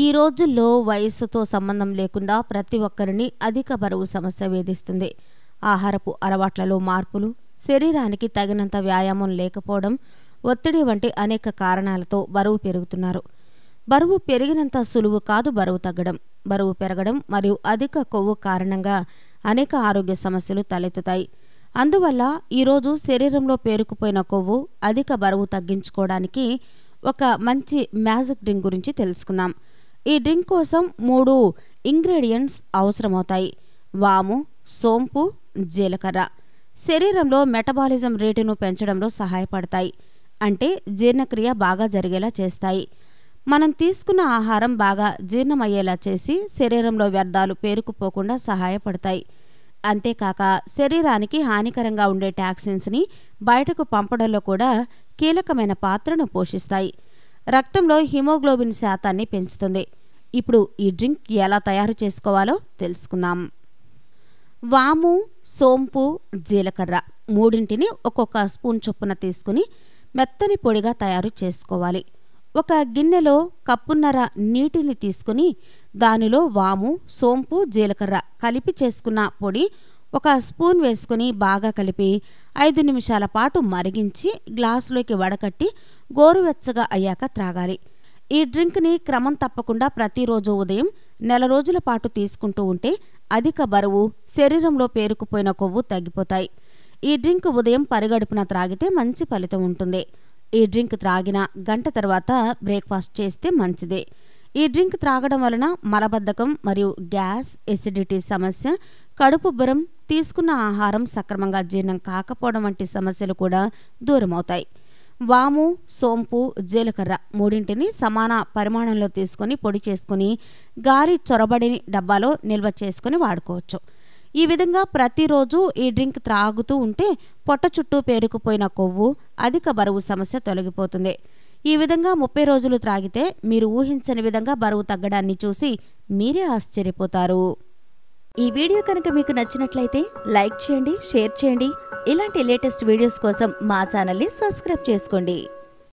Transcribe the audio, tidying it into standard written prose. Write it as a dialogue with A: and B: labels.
A: ఈ రోజుల్లో వయస్సుతో సంబంధం లేకుండా ప్రతి ఒక్కరిని అధిక బరువు సమస్య వేధిస్తుంది. ఆహారపు అలవాట్లలో మార్పులు, శరీరానికి తగినంత వ్యాయామం లేకపోవడం, ఒత్తిడి వంటి అనేక కారణాలతో బరువు పెరుగుతున్నారు. బరువు పెరిగినంత సులువు కాదు బరువు తగ్గడం. బరువు పెరగడం మరియు అధిక కొవ్వు కారణంగా అనేక ఆరోగ్య సమస్యలు తలెత్తుతాయి. అందువల్ల ఈరోజు శరీరంలో పేరుకుపోయిన కొవ్వు, అధిక బరువు తగ్గించుకోవడానికి ఒక మంచి మ్యాజిక్ డ్రింక్ గురించి తెలుసుకుందాం. ఈ డ్రింక్ కోసం 3 ఇంగ్రీడియంట్స్ అవసరమవుతాయి. వాము, సోంపు, జీలకర్ర. శరీరంలో మెటబాలిజం రేటును పెంచడంలో సహాయపడతాయి. అంటే జీర్ణక్రియ బాగా జరిగేలా చేస్తాయి. మనం తీసుకున్న ఆహారం బాగా జీర్ణమయ్యేలా చేసి శరీరంలో వ్యర్థాలు పేరుకుపోకుండా సహాయపడతాయి. అంతేకాక శరీరానికి హానికరంగా ఉండే టాక్సిన్స్ని బయటకు పంపడంలో కూడా కీలకమైన పాత్రను పోషిస్తాయి. రక్తంలో హిమోగ్లోబిన్ శాతాన్ని పెంచుతుంది. ఇప్పుడు ఈ డ్రింక్ ఎలా తయారు చేసుకోవాలో తెలుసుకుందాం. వాము, సోంపు, జీలకర్ర మూడింటిని ఒక్కొక్క స్పూన్ చొప్పున తీసుకుని మెత్తని పొడిగా తయారు చేసుకోవాలి. ఒక గిన్నెలో కప్పున్నర నీటిని తీసుకుని దానిలో వాము, సోంపు, జీలకర్ర కలిపి చేసుకున్న పొడి ఒక స్పూన్ వేసుకుని బాగా కలిపి 5 నిమిషాల పాటు మరిగించి గ్లాసులోకి వడకట్టి గోరువెచ్చగా అయ్యాక త్రాగాలి. ఈ డ్రింక్ని క్రమం తప్పకుండా ప్రతిరోజు ఉదయం నెల రోజుల పాటు తీసుకుంటూ ఉంటే అధిక బరువు, శరీరంలో పేరుకుపోయిన కొవ్వు తగ్గిపోతాయి. ఈ డ్రింక్ ఉదయం పరిగడుపున త్రాగితే మంచి ఫలితం ఉంటుంది. ఈ డ్రింక్ త్రాగిన గంట తర్వాత బ్రేక్ఫాస్ట్ చేస్తే మంచిదే. ఈ డ్రింక్ త్రాగడం వలన మలబద్ధకం మరియు గ్యాస్, ఎసిడిటీ సమస్య, కడుపుబ్బరం, తీసుకున్న ఆహారం సక్రమంగా జీర్ణం కాకపోవడం వంటి సమస్యలు కూడా దూరమవుతాయి. వాము, సోంపు, జీలకర్ర మూడింటిని సమాన పరిమాణంలో తీసుకొని పొడి చేసుకుని గాలి చొరబడిని డబ్బాలో నిల్వ చేసుకుని వాడుకోవచ్చు. ఈ విధంగా ప్రతిరోజు ఈ డ్రింక్ త్రాగుతూ ఉంటే పొట్ట చుట్టూ పేరుకుపోయిన కొవ్వు, అధిక బరువు సమస్య తొలగిపోతుంది. ఈ విధంగా 30 రోజులు త్రాగితే మీరు ఊహించని విధంగా బరువు తగ్గడాన్ని చూసి మీరే ఆశ్చర్యపోతారు. ఈ వీడియో కనుక మీకు నచ్చినట్లయితే లైక్ చేయండి, షేర్ చేయండి. ఇలాంటి లేటెస్ట్ వీడియోస్ కోసం మా ఛానల్ని సబ్స్క్రైబ్ చేసుకోండి.